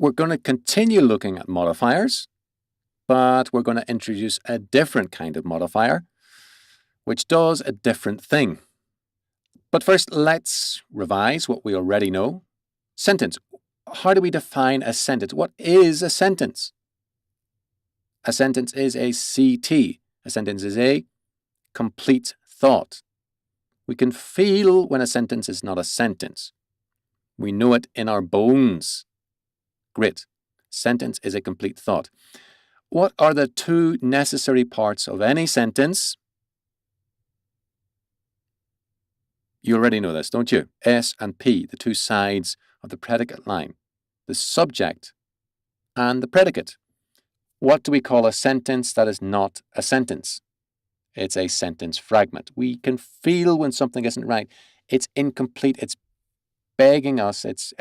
We're going to continue looking at modifiers, but we're going to introduce a different kind of modifier, which does a different thing. But first, let's revise what we already know. Sentence. How do we define a sentence? What is a sentence? A sentence is a CT. A sentence is a complete thought. We can feel when a sentence is not a sentence. We know it in our bones. Great. Sentence is a complete thought. What are the two necessary parts of any sentence? You already know this, don't you? S and P, the two sides of the predicate line. The subject and the predicate. What do we call a sentence that is not a sentence? It's a sentence fragment. We can feel when something isn't right. It's incomplete. It's begging us. It's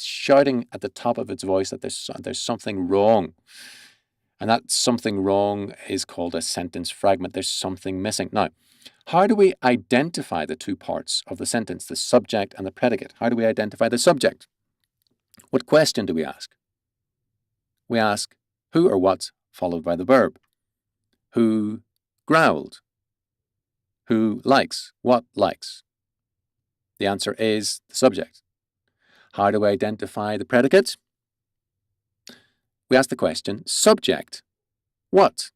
shouting at the top of its voice that there's something wrong. And that something wrong is called a sentence fragment. There's something missing. Now, how do we identify the two parts of the sentence, the subject and the predicate? How do we identify the subject? What question do we ask? We ask who or what followed by the verb. Who growled? Who likes? What likes? The answer is the subject. How do we identify the predicate? We ask the question, subject, what?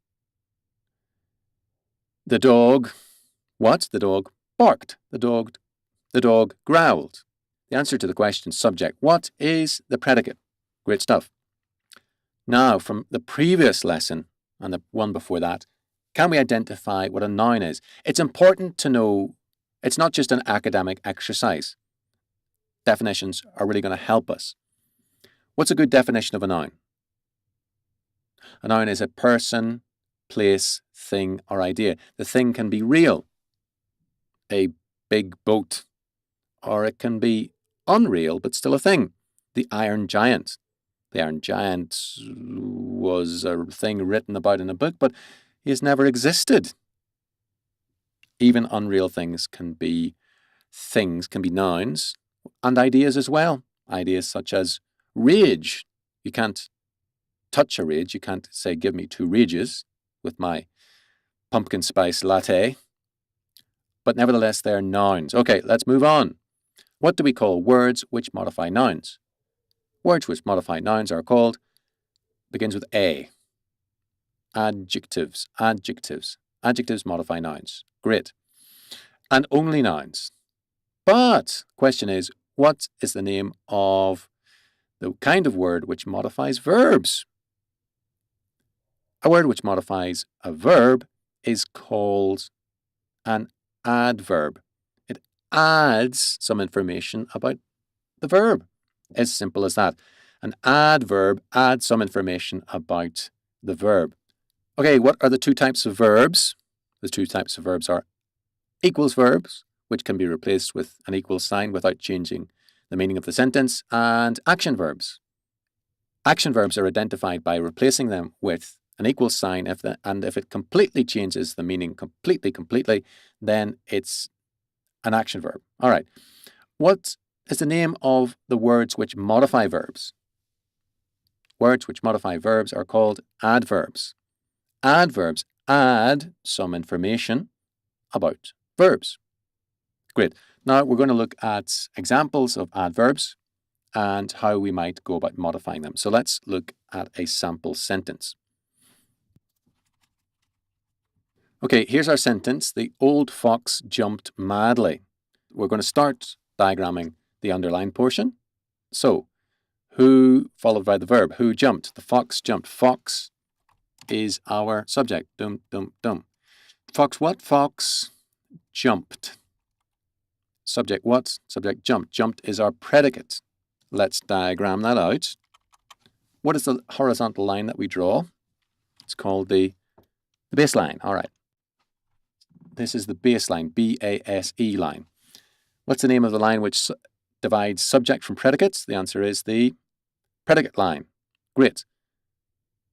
The dog, what? The dog barked. The dog growled. The answer to the question, subject, what is the predicate? Great stuff. Now, from the previous lesson and the one before that, can we identify what a noun is? It's important to know it's not just an academic exercise. Definitions are really going to help us. What's a good definition of a noun? A noun is a person, place, thing, or idea. The thing can be real, a big boat, or it can be unreal but still a thing. The Iron Giant. The Iron Giant was a thing written about in a book, but he has never existed. Even unreal things can be nouns, and ideas as well. Ideas such as rage. You can't touch a rage. You can't say, give me 2 rages with my pumpkin spice latte. But nevertheless, they're nouns. Okay, let's move on. What do we call words which modify nouns? Words which modify nouns are called, begins with A. Adjectives. Adjectives. Adjectives modify nouns. Great. And only nouns. But question is, what is the name of the kind of word which modifies verbs? A word which modifies a verb is called an adverb. It adds some information about the verb. As simple as that. An adverb adds some information about the verb. Okay, what are the two types of verbs? The two types of verbs are equals verbs, which can be replaced with an equal sign without changing the meaning of the sentence, and action verbs. Action verbs are identified by replacing them with an equal sign, and if it completely changes the meaning completely, then it's an action verb. All right. What is the name of the words which modify verbs? Words which modify verbs are called adverbs. Adverbs add some information about verbs. Great. Now we're going to look at examples of adverbs and how we might go about modifying them. So let's look at a sample sentence. Okay, here's our sentence. The old fox jumped madly. We're going to start diagramming the underlined portion. So, who followed by the verb? Who jumped? The fox jumped. Fox is our subject. Dum, dum, dum. Fox what? Fox jumped. Subject what? Subject jumped. Jumped is our predicate. Let's diagram that out. What is the horizontal line that we draw? It's called the baseline. All right. This is the baseline, B-A-S-E line. What's the name of the line which divides subject from predicates? The answer is the predicate line. Great.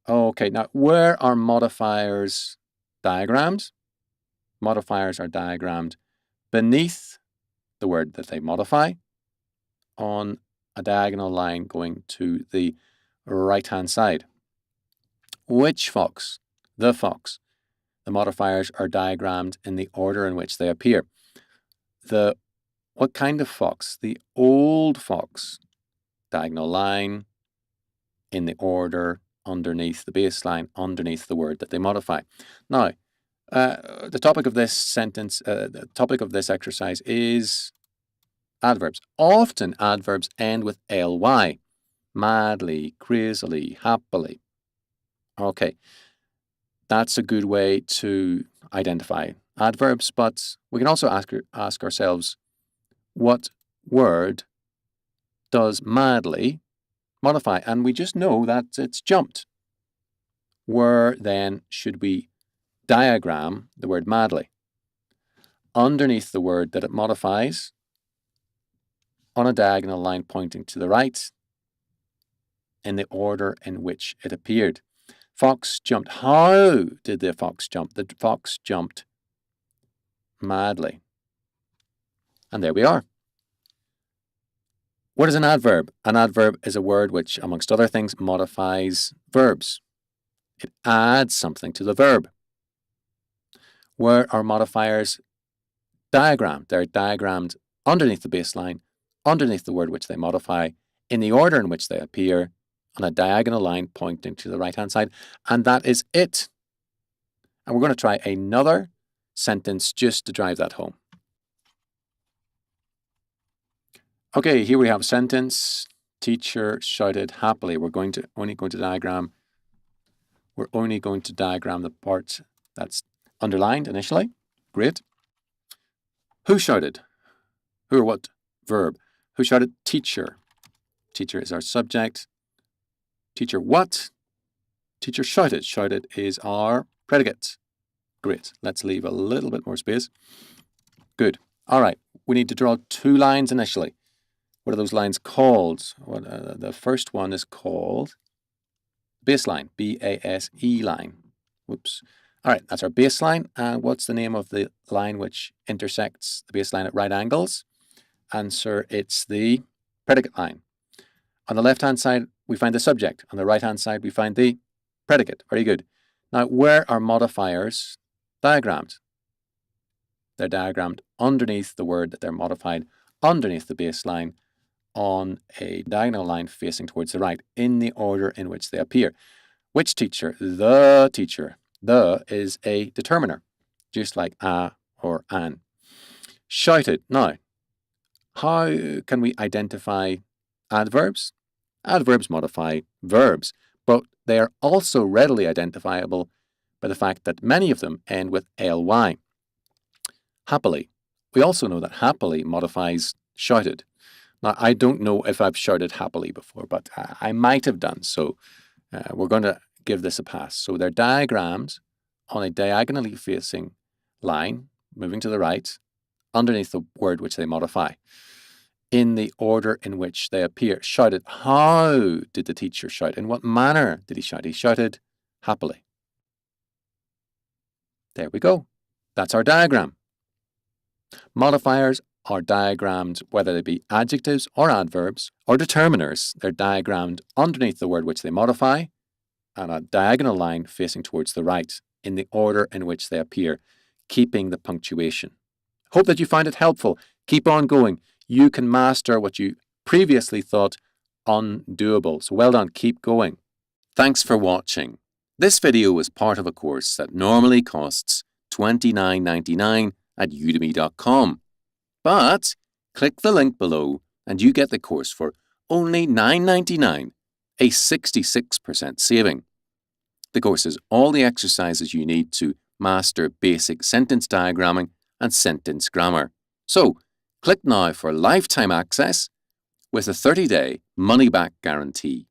Okay, now where are modifiers diagrammed? Modifiers are diagrammed beneath the word that they modify on a diagonal line going to the right-hand side. Which fox? The fox. The modifiers are diagrammed in the order in which they appear. What kind of fox? The old fox. Diagonal line in the order underneath the baseline, underneath the word that they modify. Now, the topic of this sentence, the topic of this exercise is adverbs. Often adverbs end with ly. Madly, crazily, happily. Okay, that's a good way to identify adverbs, but we can also ask ourselves, what word does madly modify? And we just know that it's jumped. Where then should we diagram the word madly? Underneath the word that it modifies, on a diagonal line pointing to the right, in the order in which it appeared. Fox jumped. How did the fox jump? The fox jumped madly. And there we are. What is an adverb? An adverb is a word which, amongst other things, modifies verbs. It adds something to the verb. Where are modifiers diagrammed? They're diagrammed underneath the baseline, underneath the word which they modify, in the order in which they appear, on a diagonal line pointing to the right-hand side. And that is it. And we're going to try another sentence just to drive that home. Okay, here we have a sentence. Teacher shouted happily. We're only going to diagram the part that's underlined initially. Great. Who shouted? Who or what verb? Who shouted? Teacher. Teacher is our subject. Teacher what? Teacher shouted. Shouted is our predicate. Great. Let's leave a little bit more space. Good. All right. We need to draw two lines initially. What are those lines called? The first one is called baseline. B-A-S-E line. Whoops. All right. That's our baseline. And what's the name of the line which intersects the baseline at right angles? Answer, it's the predicate line. On the left-hand side, we find the subject. On the right-hand side, we find the predicate. Very good. Now, where are modifiers diagrammed? They're diagrammed underneath the word that they're modified, underneath the baseline, on a diagonal line facing towards the right, in the order in which they appear. Which teacher? The teacher. The is a determiner, just like a or an. Shouted. Now, how can we identify adverbs? Adverbs modify verbs, but they are also readily identifiable by the fact that many of them end with ly. Happily. We also know that happily modifies shouted. Now, I don't know if I've shouted happily before, but I might have done, so we're going to give this a pass. So they're diagrammed on a diagonally facing line, moving to the right, underneath the word which they modify, in the order in which they appear. Shouted. How did the teacher shout? In what manner did he shout? He shouted happily. There we go. That's our diagram. Modifiers are diagrammed, whether they be adjectives or adverbs or determiners. They're diagrammed underneath the word which they modify on a diagonal line facing towards the right, in the order in which they appear, keeping the punctuation. Hope that you find it helpful. Keep on going. You can master what you previously thought undoable. So well done. Keep going. Thanks for watching. This video is part of a course that normally costs $29.99 at udemy.com. But click the link below and you get the course for only $9.99, a 66% saving. The course has all the exercises you need to master basic sentence diagramming and sentence grammar. So, click now for lifetime access with a 30-day money-back guarantee.